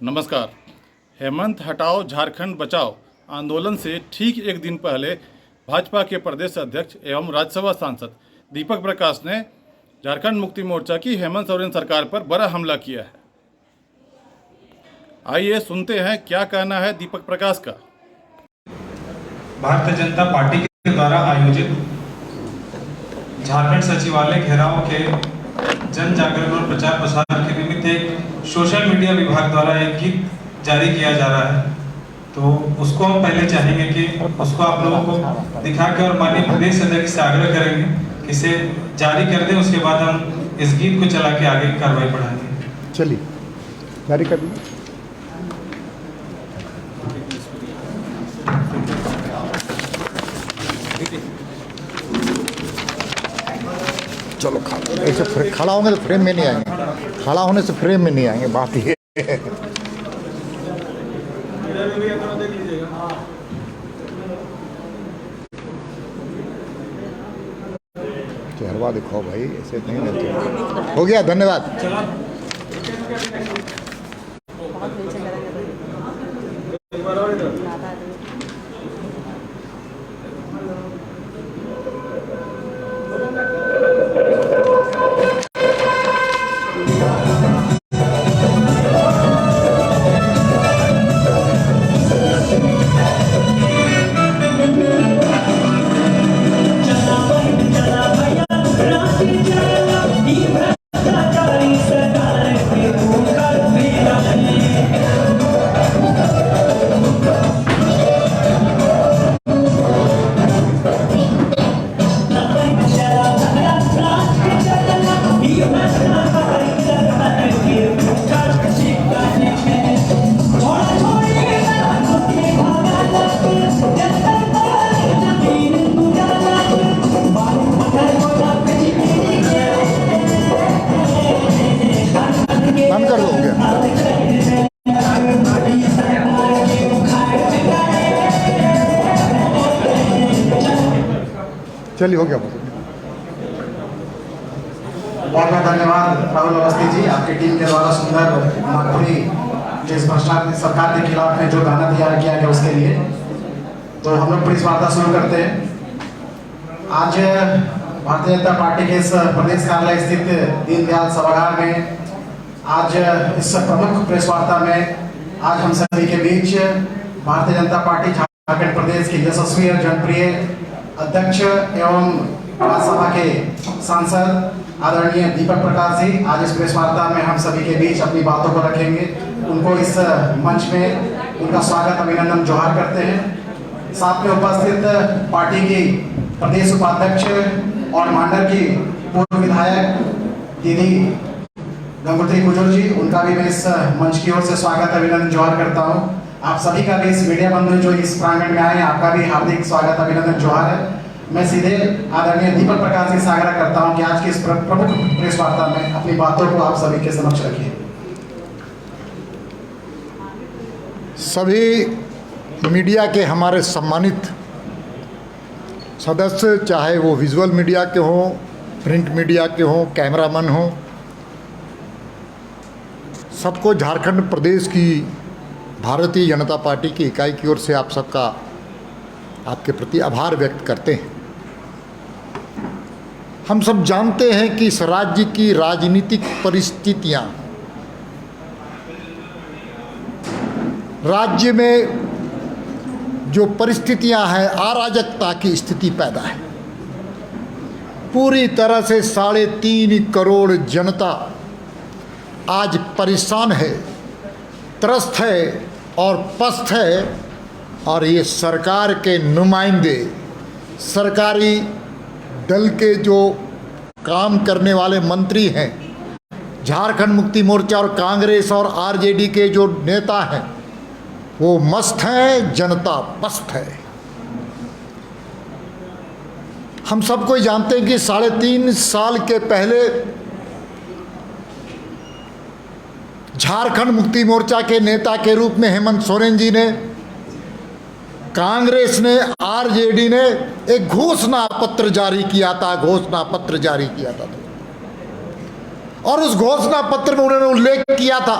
नमस्कार। हेमंत हटाओ झारखंड बचाओ आंदोलन से ठीक एक दिन पहले भाजपा के प्रदेश अध्यक्ष एवं राज्यसभा सांसद दीपक प्रकाश ने झारखंड मुक्ति मोर्चा की हेमंत सोरेन सरकार पर बड़ा हमला किया है। आइए सुनते हैं क्या कहना है दीपक प्रकाश का। भारतीय जनता पार्टी के द्वारा आयोजित झारखंड सचिवालय घेराव के जन जागरण और प्रचार प्रसार के निमित्त एक सोशल मीडिया विभाग द्वारा एक गीत जारी किया जा रहा है, तो उसको हम पहले चाहेंगे कि उसको आप लोगों को दिखा के और माननीय प्रदेश अध्यक्ष से आग्रह करेंगे कि इसे जारी कर दें। उसके बाद हम इस गीत को चला के आगे की कार्रवाई बढ़ाएंगे। चलिए जारी कर दीजिए। चलो ऐसे खड़ा होंगे तो फ्रेम में नहीं आएंगे, खड़ा होने से फ्रेम में नहीं आएंगे, बात ये चेहरा दिखाओ भाई, ऐसे नहीं मिलते। हो गया, धन्यवाद। चलिए हो गया। बहुत बहुत धन्यवाद राहुल अवस्थी जी, आपकी टीम के द्वारा सुंदर नागपुरी जिस भ्रष्टाचार सरकार के खिलाफ में जो गाना तैयार किया गया उसके लिए। तो हम लोग प्रेस वार्ता शुरू करते हैं। आज भारतीय जनता पार्टी के इस प्रदेश कार्यालय स्थित दीनदयाल सभागार में आज इस प्रमुख प्रेस वार्ता में आज हम सभी के बीच भारतीय जनता पार्टी झारखंड प्रदेश के यशस्वी और जनप्रिय अध्यक्ष एवं राज्यसभा के सांसद आदरणीय दीपक प्रकाश जी आज इस प्रेस वार्ता में हम सभी के बीच अपनी बातों को रखेंगे। उनको इस मंच में उनका स्वागत अभिनंदन जोहार करते हैं। साथ में उपस्थित पार्टी की प्रदेश उपाध्यक्ष और मांडर की पूर्व विधायक दीदी गंगोत्री कुजूर जी, उनका भी मैं इस मंच की ओर से स्वागत अभिनंदन जोहार करता हूँ। आप सभी का भी, इस मीडिया बंधु जो इस प्रांगण में आए हैं, आपका भी हार्दिक स्वागत अभिनंदन जोहार है। मैं सीधे आदरणीय दीपक प्रकाश जी से आग्रह करता हूं कि आज की इस प्रमुख प्रेस वार्ता में अपनी बातों को आप सभी के समक्ष रखिए। सभी मीडिया के हमारे सम्मानित सदस्य, चाहे वो विजुअल मीडिया के हों, प्रिंट मीडिया के हों, कैमरामैन हों, सबको झारखंड प्रदेश की भारतीय जनता पार्टी की इकाई की ओर से आप सबका आपके प्रति आभार व्यक्त करते हैं। हम सब जानते हैं कि इस राज्य की राजनीतिक परिस्थितियां, राज्य में जो परिस्थितियां हैं, अराजकता की स्थिति पैदा है। पूरी तरह से 3.5 करोड़ जनता आज परेशान है, त्रस्त है और पस्त है। और ये सरकार के नुमाइंदे, सरकारी दल के जो काम करने वाले मंत्री हैं, झारखंड मुक्ति मोर्चा और कांग्रेस और आरजेडी के जो नेता हैं, वो मस्त हैं, जनता पस्त है। हम सबको जानते हैं कि 3.5 साल के पहले झारखंड मुक्ति मोर्चा के नेता के रूप में हेमंत सोरेन जी ने, कांग्रेस ने, आरजेडी ने एक घोषणा पत्र जारी किया था, और उस घोषणा पत्र में उन्होंने उल्लेख किया था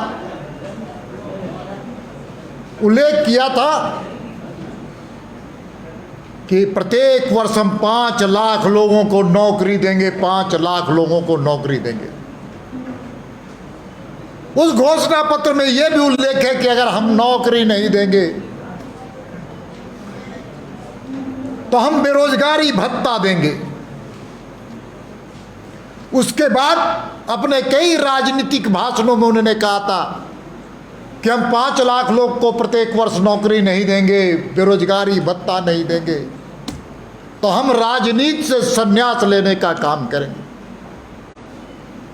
उल्लेख किया था कि प्रत्येक वर्ष हम 5 लाख लोगों को नौकरी देंगे, 5 लाख लोगों को नौकरी देंगे। उस घोषणा पत्र में यह भी उल्लेख है कि अगर हम नौकरी नहीं देंगे तो हम बेरोजगारी भत्ता देंगे। उसके बाद अपने कई राजनीतिक भाषणों में उन्होंने कहा था कि हम 5 लाख लोग को प्रत्येक वर्ष नौकरी नहीं देंगे, बेरोजगारी भत्ता नहीं देंगे, तो हम राजनीति से संन्यास लेने का काम करेंगे,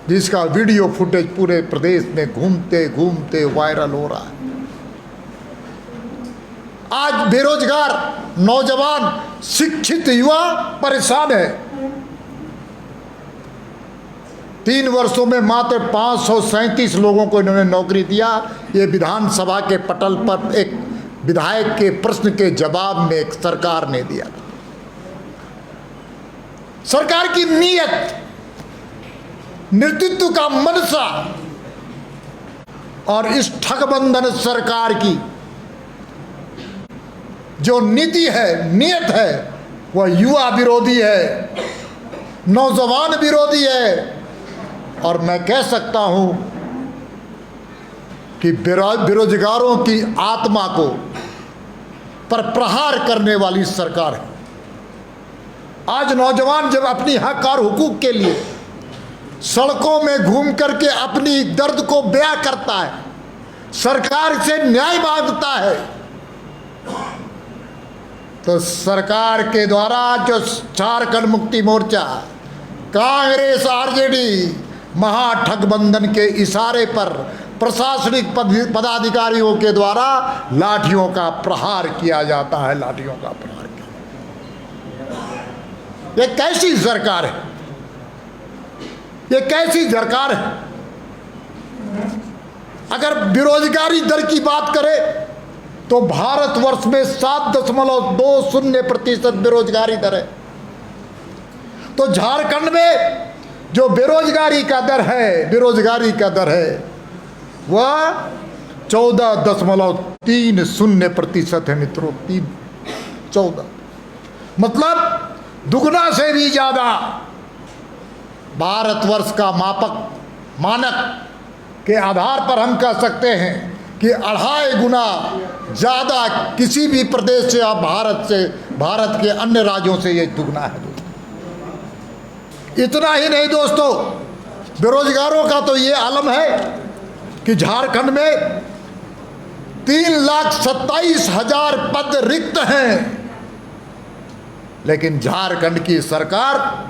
जिसका वीडियो फुटेज पूरे प्रदेश में घूमते घूमते वायरल हो रहा है। आज बेरोजगार नौजवान शिक्षित युवा परेशान है। 3 वर्षों में मात्र 537 लोगों को इन्होंने नौकरी दिया। ये विधानसभा के पटल पर एक विधायक के प्रश्न के जवाब में एक सरकार ने दिया। सरकार की नीयत, नेतृत्व का मनसा और इस ठगबंधन सरकार की जो नीति है, नियत है, वह युवा विरोधी है, नौजवान विरोधी है। और मैं कह सकता हूं कि बेरोजगारों की आत्मा को पर प्रहार करने वाली सरकार है। आज नौजवान जब अपनी हक और हुकूक के लिए सड़कों में घूम करके अपनी दर्द को बयां करता है, सरकार से न्याय मांगता है, तो सरकार के द्वारा जो झारखंड मुक्ति मोर्चा, कांग्रेस, आरजेडी महाठगबंधन के इशारे पर प्रशासनिक पदाधिकारियों के द्वारा लाठियों का प्रहार किया जाता है, लाठियों का प्रहार किया। ये कैसी सरकार है? ये कैसी सरकार है? अगर बेरोजगारी दर की बात करें तो भारतवर्ष में 7.20% बेरोजगारी दर है। तो झारखंड में जो बेरोजगारी का दर है वह 14.30% है मित्रों। 14 मतलब दुगना से भी ज्यादा। भारतवर्ष का मानक के आधार पर हम कह सकते हैं कि 2.5 गुना ज़्यादा किसी भी प्रदेश से या भारत के अन्य राज्यों से ये दुगना है दोस्तों। इतना ही नहीं दोस्तों, बेरोजगारों का तो ये आलम है कि झारखंड में 3,27,000 पद रिक्त हैं, लेकिन झारखंड की सरकार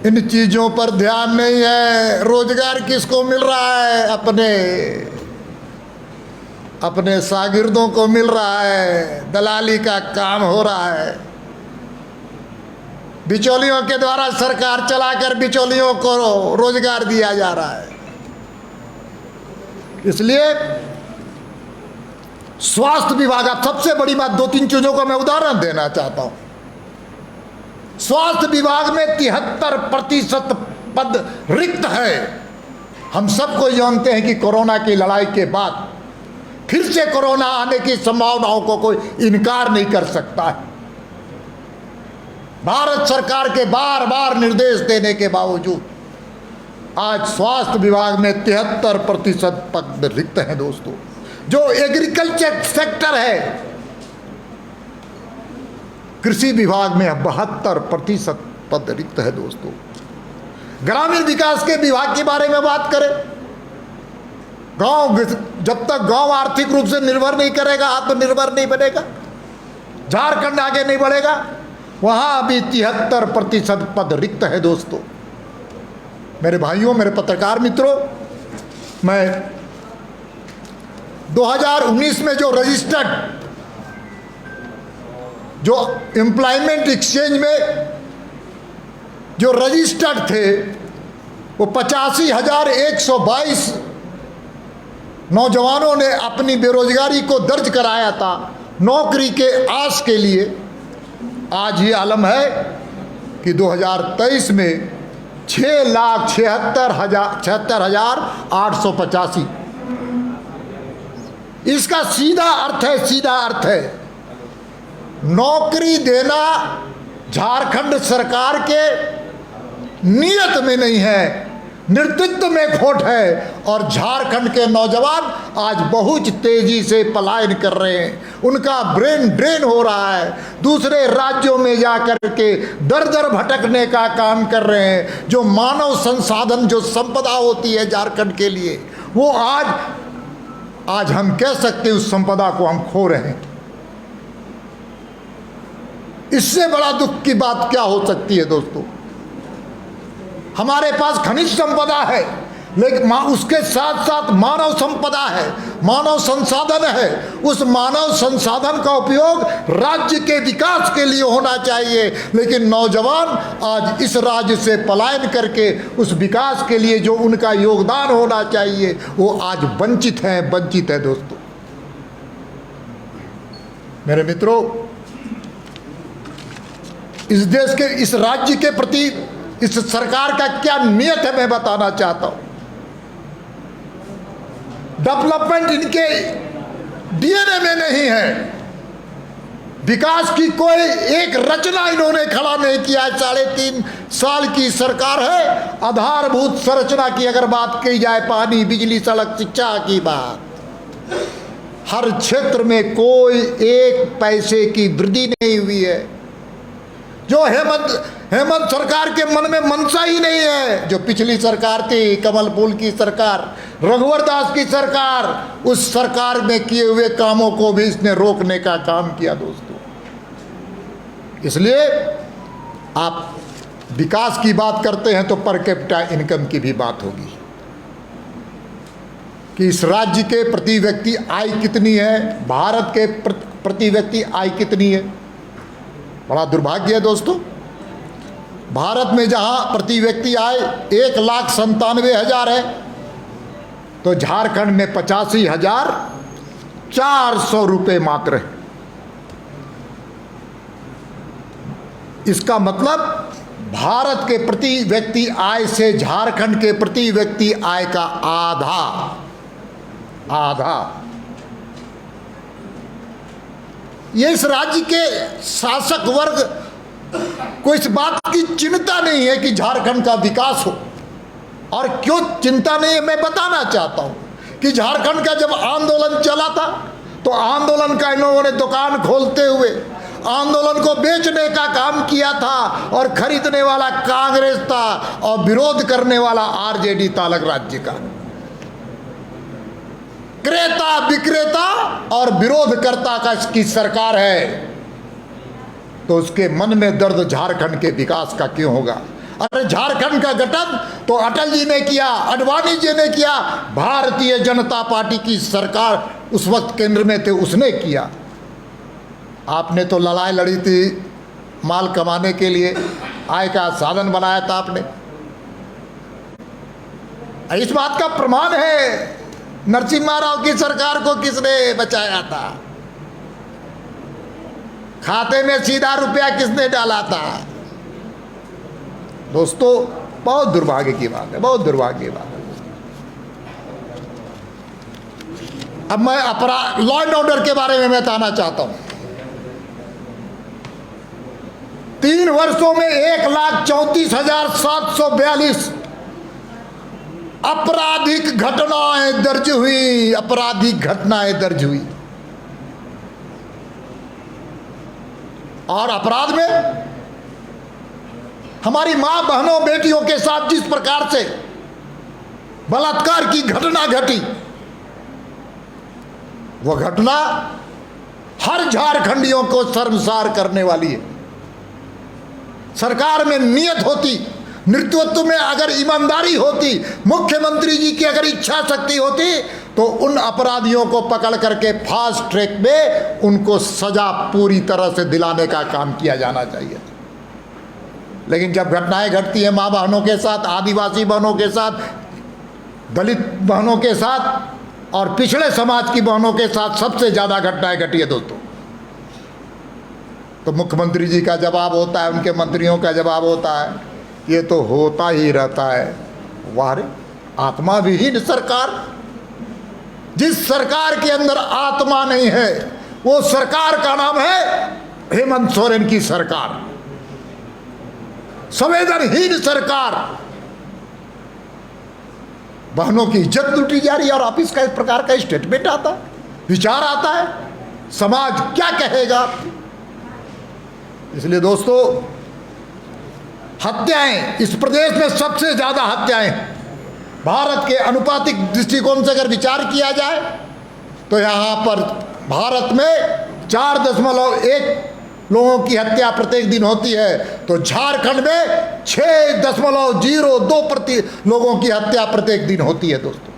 इन चीजों पर ध्यान नहीं है। रोजगार किसको मिल रहा है? अपने शागिर्दों को मिल रहा है। दलाली का काम हो रहा है। बिचौलियों के द्वारा सरकार चलाकर बिचौलियों को रोजगार दिया जा रहा है। इसलिए स्वास्थ्य विभाग, अब सबसे बड़ी बात 2-3 चीजों का मैं उदाहरण देना चाहता हूं। स्वास्थ्य विभाग में 73% पद रिक्त है। हम सबको जानते हैं कि कोरोना की लड़ाई के बाद फिर से कोरोना आने की संभावनाओं को कोई इनकार नहीं कर सकता है। भारत सरकार के बार बार निर्देश देने के बावजूद आज स्वास्थ्य विभाग में 73% पद रिक्त हैं दोस्तों। जो एग्रीकल्चर सेक्टर है, कृषि विभाग में 72% पद रिक्त है दोस्तों। ग्रामीण विकास के विभाग के बारे में बात करें, जब तक गांव आर्थिक रूप से निर्भर नहीं करेगा, आत्मनिर्भर नहीं बनेगा, झारखंड आगे नहीं बढ़ेगा। वहां अभी 73% पद रिक्त है दोस्तों। मेरे भाइयों, मेरे पत्रकार मित्रों, मैं 2019 में जो रजिस्टर्ड, जो एम्प्लॉयमेंट एक्सचेंज में जो रजिस्टर्ड थे, वो 85,122 नौजवानों ने अपनी बेरोजगारी को दर्ज कराया था नौकरी के आस के लिए। आज ये आलम है कि 2023 में 6,76,885 इसका सीधा अर्थ है नौकरी देना झारखंड सरकार के नियत में नहीं है, नेतृत्व में खोट है। और झारखंड के नौजवान आज बहुत तेजी से पलायन कर रहे हैं, उनका ब्रेन ड्रेन हो रहा है, दूसरे राज्यों में जाकर के दर दर भटकने का काम कर रहे हैं। जो मानव संसाधन, जो संपदा होती है झारखंड के लिए, वो आज हम कह सकते हैं उस संपदा को हम खो रहे हैं। इससे बड़ा दुख की बात क्या हो सकती है दोस्तों? हमारे पास खनिज संपदा है, लेकिन उसके साथ साथ मानव संपदा है, मानव संसाधन है। उस मानव संसाधन का उपयोग राज्य के विकास के लिए होना चाहिए, लेकिन नौजवान आज इस राज्य से पलायन करके उस विकास के लिए जो उनका योगदान होना चाहिए वो आज वंचित है दोस्तों। मेरे मित्रों, इस देश के, इस राज्य के प्रति इस सरकार का क्या नियत है मैं बताना चाहता हूं। डेवलपमेंट इनके डीएनए में नहीं है, विकास की कोई एक रचना इन्होंने खड़ा नहीं किया। 3.5 साल की सरकार है। आधारभूत संरचना की अगर बात की जाए, पानी, बिजली, सड़क, शिक्षा की बात, हर क्षेत्र में कोई एक पैसे की वृद्धि नहीं हुई है। जो हेमंत सरकार के मन में मनसा ही नहीं है। जो पिछली सरकार थी, कमल फूल की सरकार, रघुवर दास की सरकार, उस सरकार में किए हुए कामों को भी इसने रोकने का काम किया दोस्तों। इसलिए आप विकास की बात करते हैं तो पर कैपिटा इनकम की भी बात होगी कि इस राज्य के प्रति व्यक्ति आय कितनी है, भारत के प्रति व्यक्ति आय कितनी है। बड़ा दुर्भाग्य है दोस्तों, भारत में जहां प्रति व्यक्ति आय 1,97,000 है, तो झारखंड में 85,400 रुपये मात्र है। इसका मतलब भारत के प्रति व्यक्ति आय से झारखंड के प्रति व्यक्ति आय का आधा। ये इस राज्य के शासक वर्ग को इस बात की चिंता नहीं है कि झारखंड का विकास हो। और क्यों चिंता नहीं है मैं बताना चाहता हूं कि झारखंड का जब आंदोलन चला था तो आंदोलन का इन लोगों ने दुकान खोलते हुए आंदोलन को बेचने का काम किया था, और खरीदने वाला कांग्रेस था और विरोध करने वाला आरजेडी था अलग राज्य का। क्रेता विक्रेता और विरोधकर्ता का इसकी सरकार है, तो उसके मन में दर्द झारखंड के विकास का क्यों होगा? अरे झारखंड का गठन तो अटल जी ने किया, आडवाणी जी ने किया, भारतीय जनता पार्टी की सरकार उस वक्त केंद्र में थे उसने किया। आपने तो लड़ाई लड़ी थी माल कमाने के लिए, आय का साधन बनाया था आपने। इस बात का प्रमाण है नरसिम्हा राव की सरकार को किसने बचाया था, खाते में सीधा रुपया किसने डाला था। दोस्तों बहुत दुर्भाग्य की बात है, बहुत दुर्भाग्य की बात है। अब मैं अपराध लॉ एंड ऑर्डर के बारे में बताना चाहता हूं। 3 वर्षों में 1,34,742 आपराधिक घटनाएं दर्ज हुई, आपराधिक घटनाएं दर्ज हुई। और अपराध में हमारी मां बहनों बेटियों के साथ जिस प्रकार से बलात्कार की घटना घटी, वह घटना हर झारखंडियों को शर्मसार करने वाली है। सरकार में नियत होती, नेतृत्व में अगर ईमानदारी होती, मुख्यमंत्री जी की अगर इच्छा शक्ति होती, तो उन अपराधियों को पकड़ करके फास्ट ट्रैक में उनको सजा पूरी तरह से दिलाने का काम किया जाना चाहिए। लेकिन जब घटनाएं घटती हैं माँ बहनों के साथ, आदिवासी बहनों के साथ, दलित बहनों के साथ और पिछड़े समाज की बहनों के साथ सबसे ज़्यादा घटनाएं घटी है दोस्तों, तो मुख्यमंत्री जी का जवाब होता है, उनके मंत्रियों का जवाब होता है, ये तो होता ही रहता है। वाह रे आत्मा विहीन सरकार, जिस सरकार के अंदर आत्मा नहीं है, वो सरकार का नाम है हेमंत सोरेन की सरकार, संवेदनहीन सरकार। बहनों की इज्जत लूटी जा रही है और ऑफिस का इस प्रकार का स्टेटमेंट आता है, विचार आता है, समाज क्या कहेगा। इसलिए दोस्तों, हत्याएं इस प्रदेश में सबसे ज्यादा हत्याएं भारत के अनुपातिक दृष्टिकोण से अगर विचार किया जाए तो यहाँ पर भारत में 4.1 लोगों की हत्या प्रत्येक दिन होती है, तो झारखंड में 6.02 लोगों की हत्या प्रत्येक दिन होती है दोस्तों।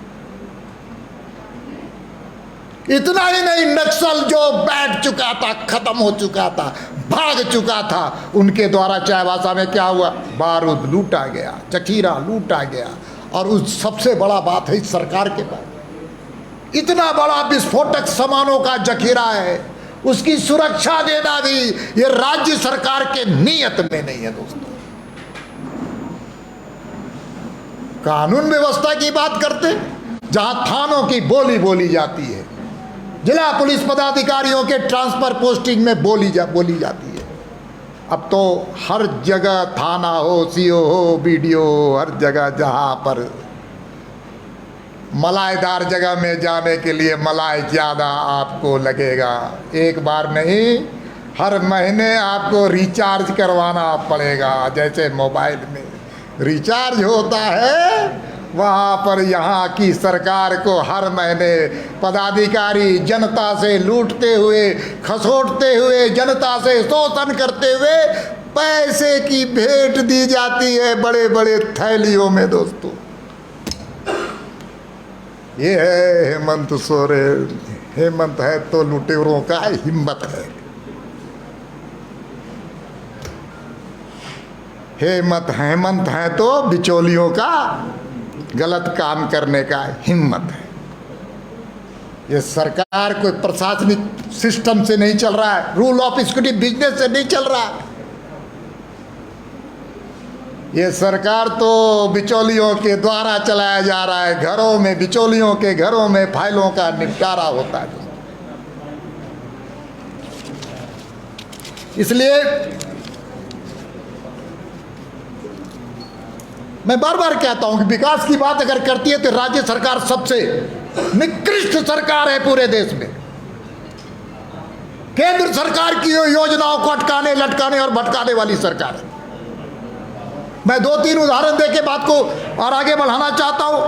इतना ही नहीं, नक्सल जो बैठ चुका था, खत्म हो चुका था, भाग चुका था, उनके द्वारा चाईबासा में क्या हुआ, बारूद लूटा गया, जखीरा लूटा गया। और उस सबसे बड़ा बात है इस सरकार के पास इतना बड़ा विस्फोटक सामानों का जखीरा है, उसकी सुरक्षा देना भी ये राज्य सरकार के नियत में नहीं है दोस्तों। कानून व्यवस्था की बात करते, जहां थानों की बोली बोली जाती है, जिला पुलिस पदाधिकारियों के ट्रांसफर पोस्टिंग में बोली जाती है, अब तो हर जगह थाना हो, सीओ हो, बीडीओ हो, हर जगह जहां पर मलाईदार जगह में जाने के लिए मलाई ज़्यादा आपको लगेगा, एक बार नहीं, हर महीने आपको रिचार्ज करवाना पड़ेगा। जैसे मोबाइल में रिचार्ज होता है, वहाँ पर यहाँ की सरकार को हर महीने पदाधिकारी जनता से लूटते हुए, खसोटते हुए, जनता से शोषण करते हुए पैसे की भेंट दी जाती है बड़े बड़े थैलियों में दोस्तों। ये है हेमंत सोरेन। हेमंत है तो लुटेरों का हिम्मत है, हेमंत है तो बिचौलियों का गलत काम करने का हिम्मत है। ये सरकार कोई प्रशासनिक सिस्टम से नहीं चल रहा है, रूल ऑफ इक्विटी बिजनेस से नहीं चल रहा है। ये सरकार तो बिचौलियों के द्वारा चलाया जा रहा है। घरों में, बिचौलियों के घरों में फाइलों का निपटारा होता है। इसलिए मैं बार बार कहता हूं कि विकास की बात अगर करती है तो राज्य सरकार सबसे निकृष्ट सरकार है पूरे देश में। केंद्र सरकार की योजनाओं को अटकाने, लटकाने और भटकाने वाली सरकार है। मैं 2-3 उदाहरण देके बात को और आगे बढ़ाना चाहता हूं।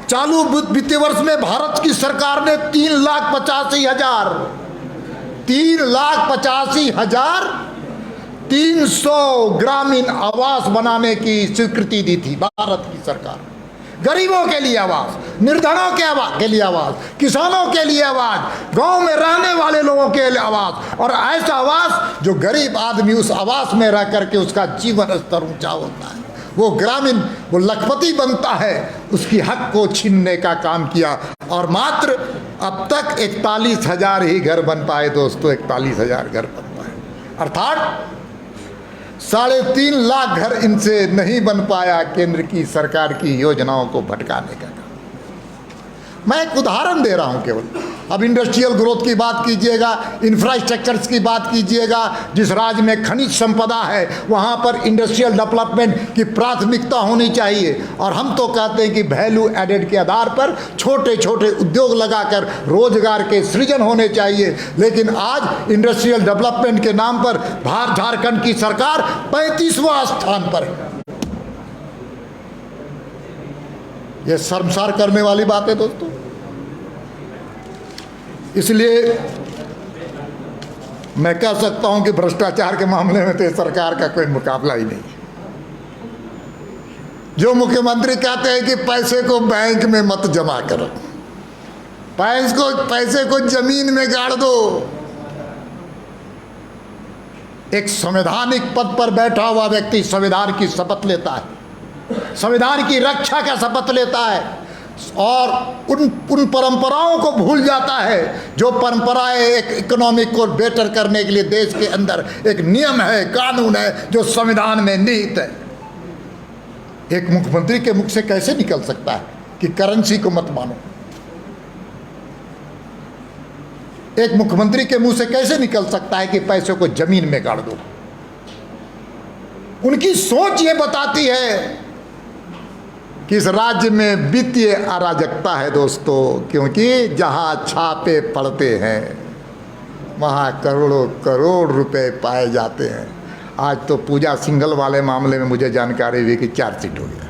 चालू वित्तीय वर्ष में भारत की सरकार ने 3,85,300 ग्रामीण आवास बनाने की स्वीकृति दी थी भारत की सरकार। गरीबों के लिए आवास, निर्धनों के लिए आवास, किसानों के लिए आवास, गांव में रहने वाले लोगों के लिए आवास, और ऐसा आवास जो गरीब आदमी उस आवास में रह करके उसका जीवन स्तर ऊंचा होता है, वो ग्रामीण, वो लखपति बनता है, उसकी हक को छीनने का काम किया। और मात्र अब तक 41,000 ही घर बन पाए दोस्तों, 41,000 घर बन पाए, अर्थात 3.5 लाख घर इनसे नहीं बन पाया केंद्र की सरकार की योजनाओं को भटकाने का। मैं एक उदाहरण दे रहा हूं केवल। अब इंडस्ट्रियल ग्रोथ की बात कीजिएगा, इंफ्रास्ट्रक्चर्स की बात कीजिएगा, जिस राज्य में खनिज संपदा है वहां पर इंडस्ट्रियल डेवलपमेंट की प्राथमिकता होनी चाहिए। और हम तो कहते हैं कि वैल्यू एडेड के आधार पर छोटे छोटे उद्योग लगाकर रोजगार के सृजन होने चाहिए। लेकिन आज इंडस्ट्रियल डेवलपमेंट के नाम पर झारखंड की सरकार 35वां स्थान पर है। यह शर्मसार करने वाली बात है दोस्तों। इसलिए मैं कह सकता हूं कि भ्रष्टाचार के मामले में तो सरकार का कोई मुकाबला ही नहीं। जो मुख्यमंत्री कहते हैं कि पैसे को बैंक में मत जमा करो, पैसे को जमीन में गाड़ दो। एक संवैधानिक पद पर बैठा हुआ व्यक्ति संविधान की शपथ लेता है, संविधान की रक्षा का शपथ लेता है, और उन परंपराओं को भूल जाता है जो परंपराएं एक इकोनॉमिक को बेटर करने के लिए देश के अंदर एक नियम है, कानून है, जो संविधान में निहित है। एक मुख्यमंत्री के मुख से कैसे निकल सकता है कि करेंसी को मत मानो? एक मुख्यमंत्री के मुंह से कैसे निकल सकता है कि पैसे को जमीन में गाड़ दो? उनकी सोच ये बताती है कि इस राज्य में वित्तीय अराजकता है दोस्तों, क्योंकि जहां छापे पड़ते हैं वहां करोड़ों करोड़ रुपए पाए जाते हैं। आज तो पूजा सिंघल वाले मामले में मुझे जानकारी हुई कि चार्जशीट हो गया।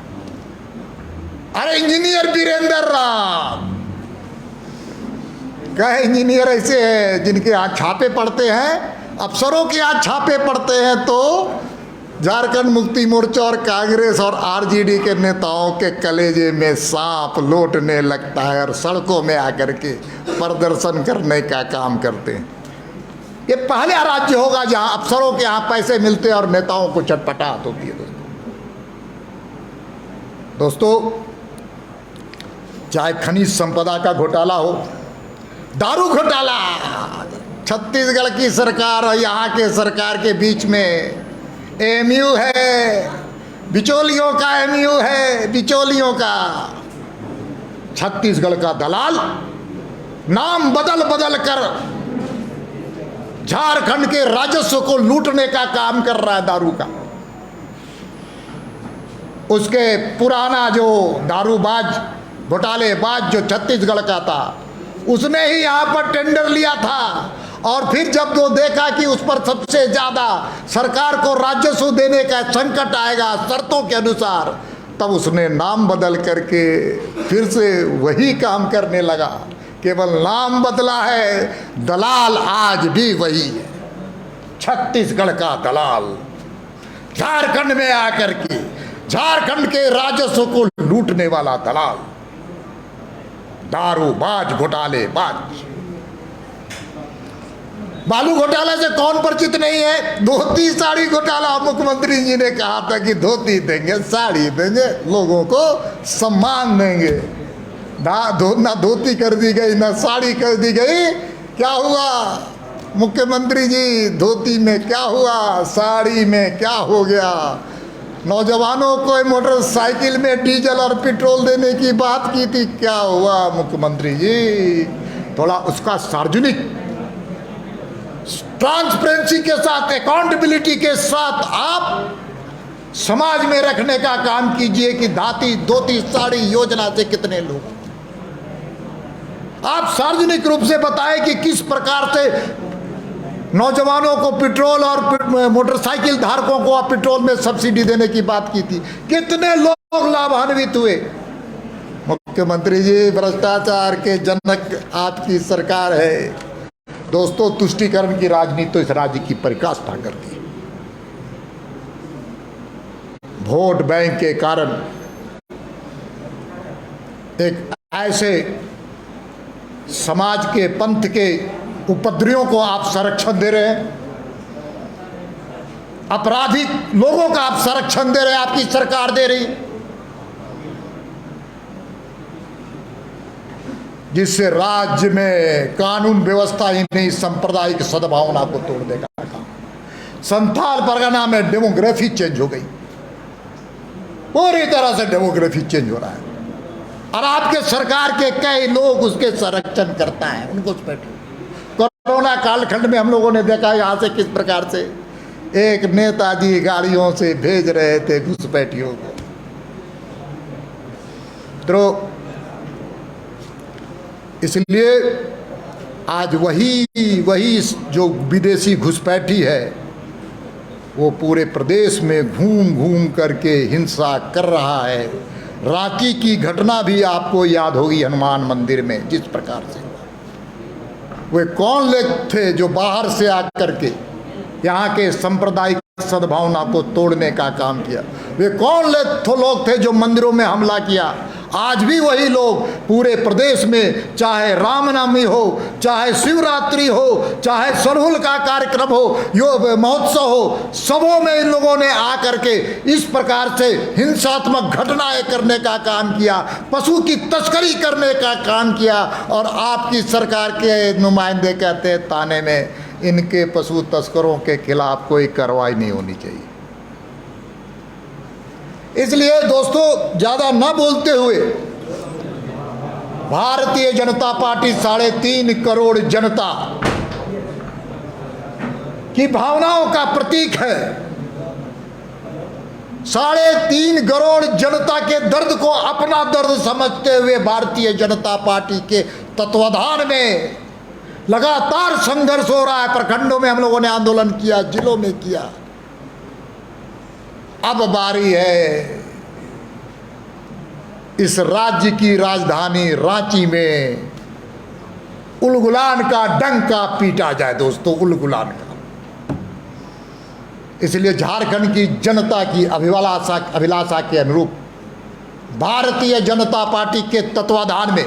अरे इंजीनियर वीरेंद्र राम, कहे इंजीनियर ऐसे हैं जिनके यहाँ छापे पड़ते हैं, अफसरों के यहाँ छापे पड़ते हैं तो झारखंड मुक्ति मोर्चा और कांग्रेस और आरजेडी के नेताओं के कलेजे में सांप लौटने लगता है और सड़कों में आकर के प्रदर्शन करने का काम करते हैं। ये पहला राज्य होगा जहां अफसरों के यहाँ पैसे मिलते हैं और नेताओं को चटपटाहट होती है। दोस्तों, चाहे खनिज संपदा का घोटाला हो, दारू घोटाला, छत्तीसगढ़ की सरकार और यहाँ के सरकार के बीच में एमयू है, बिचौलियों का एमयू है, बिचौलियों का। छत्तीसगढ़ का दलाल नाम बदल बदल कर झारखंड के राजस्व को लूटने का काम कर रहा है दारू का। उसके पुराना जो दारूबाज घोटालेबाज जो छत्तीसगढ़ का था, उसने ही यहाँ पर टेंडर लिया था और फिर जब वो देखा कि उस पर सबसे ज़्यादा सरकार को राजस्व देने का संकट आएगा शर्तों के अनुसार, तब उसने नाम बदल करके फिर से वही काम करने लगा। केवल नाम बदला है, दलाल आज भी वही है। छत्तीसगढ़ का दलाल झारखंड में आकर के झारखंड के राजस्व को लूटने वाला दलाल, दारूबाज घोटालेबाज। बालू घोटाला से कौन परिचित नहीं है? धोती साड़ी घोटाला। मुख्यमंत्री जी ने कहा था कि धोती देंगे, साड़ी देंगे, लोगों को सम्मान देंगे। ना धोती कर दी गई, ना साड़ी कर दी गई। क्या हुआ मुख्यमंत्री जी? धोती में क्या हुआ, साड़ी में क्या हो गया? नौजवानों को मोटरसाइकिल में डीजल और पेट्रोल देने की बात की थी, क्या हुआ मुख्यमंत्री जी? थोड़ा उसका सार्वजनिक ट्रांसपेरेंसी के साथ, अकाउंटेबिलिटी के साथ आप समाज में रखने का काम कीजिए कि धोती साड़ी योजना से कितने लोग। आप सार्वजनिक रूप से बताएं कि किस प्रकार से नौजवानों को पेट्रोल और मोटरसाइकिल धारकों को आप पेट्रोल में सब्सिडी देने की बात की थी, कितने लोग लाभान्वित हुए। मुख्यमंत्री जी, भ्रष्टाचार के जनक आपकी सरकार है। दोस्तों, तुष्टीकरण की राजनीति तो इस राज्य की पराकाष्ठा करती है। वोट बैंक के कारण एक ऐसे समाज के पंथ के उपद्रवियों को आप संरक्षण दे रहे हैं, आपराधिक लोगों का आप संरक्षण दे रहे हैं, आपकी सरकार दे रही, जिससे राज्य में कानून व्यवस्था ही नहीं, सांप्रदायिक सद्भावना को तोड़ने का काम। संथाल परगना में डेमोग्राफी चेंज हो गई, पूरी तरह से डेमोग्राफी चेंज हो रहा है और आपके सरकार के कई लोग उसके संरक्षण करता है, उनको कोरोना कालखंड में हम लोगों ने देखा यहाँ से किस प्रकार से एक नेताजी गाड़ियों से भेज रहे थे घुसपैठियों को। तो इसलिए आज वही जो विदेशी घुसपैठी है वो पूरे प्रदेश में घूम घूम करके हिंसा कर रहा है। रांची की घटना भी आपको याद होगी, हनुमान मंदिर में जिस प्रकार से वे कौन लोग थे जो बाहर से आकर के यहाँ के सांप्रदायिक सद्भावना को तोड़ने का काम किया। वे कौन लोग थे जो मंदिरों में हमला किया। आज भी वही लोग पूरे प्रदेश में, चाहे रामनवमी हो, चाहे शिवरात्रि हो, चाहे सरहुल का कार्यक्रम हो, योग महोत्सव हो, सबों में इन लोगों ने आकर के इस प्रकार से हिंसात्मक घटनाएं करने का काम किया, पशु की तस्करी करने का काम किया। और आपकी सरकार के नुमाइंदे कहते हैं थाने में इनके पशु तस्करों के खिलाफ कोई कार्रवाई नहीं होनी चाहिए। इसलिए दोस्तों, ज़्यादा ना बोलते हुए भारतीय जनता पार्टी 3.5 करोड़ जनता की भावनाओं का प्रतीक है। 3.5 करोड़ जनता के दर्द को अपना दर्द समझते हुए भारतीय जनता पार्टी के तत्वाधान में लगातार संघर्ष हो रहा है। प्रखंडों में हम लोगों ने आंदोलन किया, जिलों में किया। अब बारी है इस राज्य की राजधानी रांची में उलगुलान का डंका पीटा जाए दोस्तों, उलगुलान का। इसलिए झारखंड की जनता की अभिलाषा के अनुरूप भारतीय जनता पार्टी के तत्वाधान में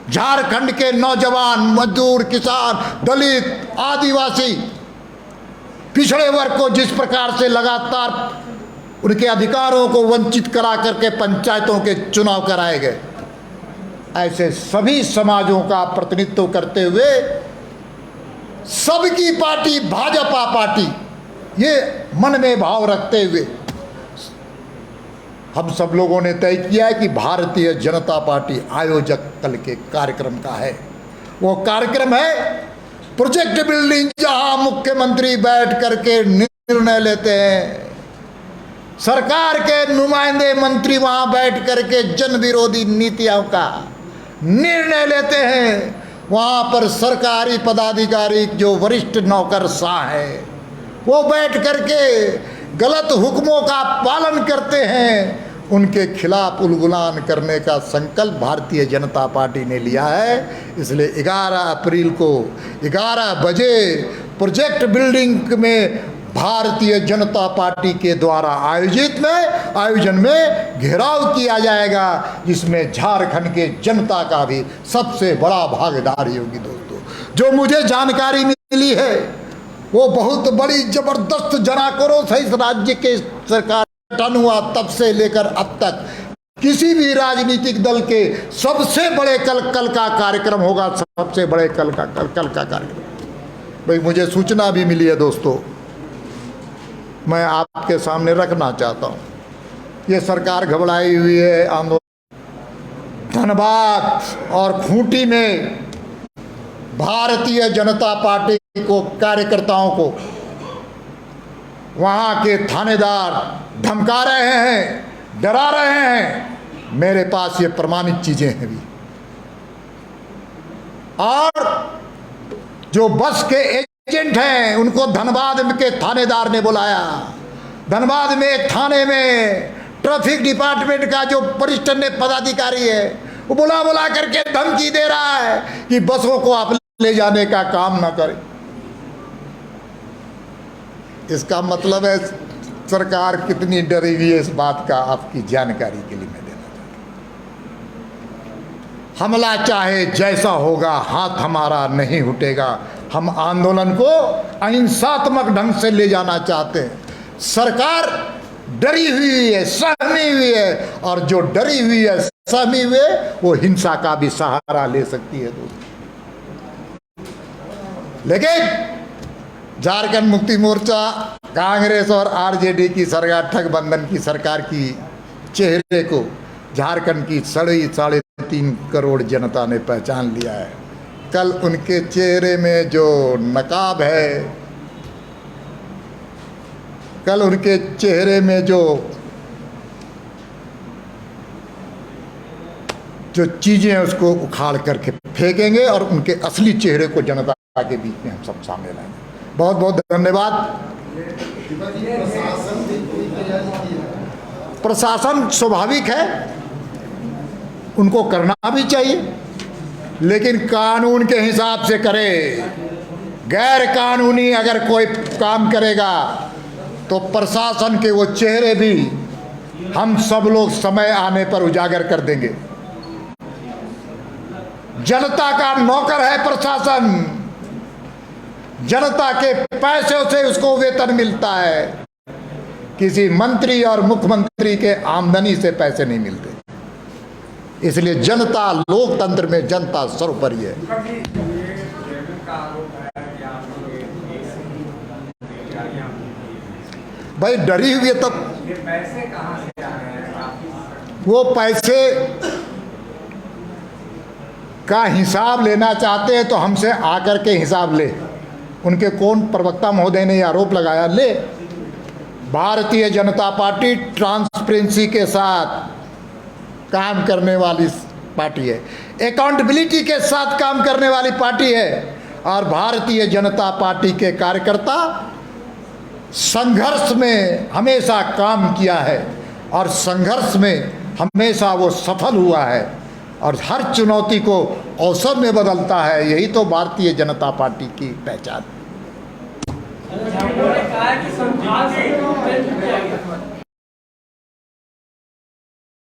झारखंड के नौजवान, मजदूर, किसान, दलित, आदिवासी, पिछड़े वर्ग को जिस प्रकार से लगातार उनके अधिकारों को वंचित करा करके पंचायतों के चुनाव कराए गए, ऐसे सभी समाजों का प्रतिनिधित्व करते हुए सबकी पार्टी भाजपा पार्टी, ये मन में भाव रखते हुए हम सब लोगों ने तय किया है कि भारतीय जनता पार्टी आयोजक कल के कार्यक्रम का है। वो कार्यक्रम है प्रोजेक्ट बिल्डिंग, जहां मुख्यमंत्री बैठ करके निर्णय लेते हैं, सरकार के नुमाइंदे मंत्री वहां बैठ करके जन विरोधी नीतियों का निर्णय लेते हैं। वहां पर सरकारी पदाधिकारी जो वरिष्ठ नौकरशाह हैं वो बैठ करके गलत हुक्मों का पालन करते हैं। उनके खिलाफ उलगुलान करने का संकल्प भारतीय जनता पार्टी ने लिया है। इसलिए 11 अप्रैल को 11 बजे प्रोजेक्ट बिल्डिंग में भारतीय जनता पार्टी के द्वारा आयोजन में घेराव किया जाएगा, जिसमें झारखंड के जनता का भी सबसे बड़ा भागीदारी होगी दोस्तों। जो मुझे जानकारी मिली है वो बहुत बड़ी जबरदस्त जनाक्रोश है इस राज्य के सरकार गठन हुआ तब से लेकर अब तक किसी भी राजनीतिक दल के सबसे बड़े कल का कार्यक्रम होगा, सबसे बड़े कल का कार्यक्रम। भाई मुझे सूचना भी मिली है दोस्तों, मैं आपके सामने रखना चाहता हूँ। ये सरकार घबराई हुई है। आंदोलन धनबाद और खूंटी में भारतीय जनता पार्टी को कार्यकर्ताओं को वहाँ के थानेदार धमका रहे हैं, डरा रहे हैं। मेरे पास ये प्रमाणित चीजें हैं भी। और जो बस के एजेंट हैं उनको धनबाद के थानेदार ने बुलाया। धनबाद में एक थाने में ट्रैफिक डिपार्टमेंट का जो वरिष्ठ पदाधिकारी है वो बुला करके धमकी दे रहा है कि बसों को आप ले जाने का काम ना करें। इसका मतलब है सरकार कितनी डरी हुई है इस बात का आपकी जानकारी के लिए मैं देना चाहता हूं। हमला चाहे जैसा होगा, हाथ हमारा नहीं उठेगा। हम आंदोलन को अहिंसात्मक ढंग से ले जाना चाहते हैं। सरकार डरी हुई है, सहमी हुई है, और जो डरी हुई है, सहमी हुई है, वो हिंसा का भी सहारा ले सकती है दोस्तों। लेकिन झारखंड मुक्ति मोर्चा, कांग्रेस और आरजेडी की सरकार, ठगबंधन की सरकार की चेहरे को झारखंड की 3.5 करोड़ जनता ने पहचान लिया है। कल उनके चेहरे में जो नकाब है, कल उनके चेहरे में जो चीज़ें हैं उसको उखाड़ करके फेंकेंगे और उनके असली चेहरे को जनता के बीच में हम सब सामने लाएंगे। बहुत बहुत धन्यवाद। प्रशासन स्वाभाविक है, उनको करना भी चाहिए, लेकिन कानून के हिसाब से करे। गैर कानूनी अगर कोई काम करेगा तो प्रशासन के वो चेहरे भी हम सब लोग समय आने पर उजागर कर देंगे। जनता का नौकर है प्रशासन, जनता के पैसों से उसको वेतन मिलता है। किसी मंत्री और मुख्यमंत्री के आमदनी से पैसे नहीं मिलते। इसलिए जनता, लोकतंत्र में जनता सर्वोपरि है। भाई डरी हुई है तब पैसे कहाँ से आ रहे हैं? वो पैसे का हिसाब लेना चाहते हैं तो हमसे आकर के हिसाब ले। उनके कौन प्रवक्ता महोदय ने ये आरोप लगाया, ले। भारतीय जनता पार्टी ट्रांसपेरेंसी के साथ काम करने वाली पार्टी है, अकाउंटेबिलिटी के साथ काम करने वाली पार्टी है। और भारतीय जनता पार्टी के कार्यकर्ता संघर्ष में हमेशा काम किया है और संघर्ष में हमेशा वो सफल हुआ है और हर चुनौती को अवसर में बदलता है। यही तो भारतीय जनता पार्टी की पहचान है।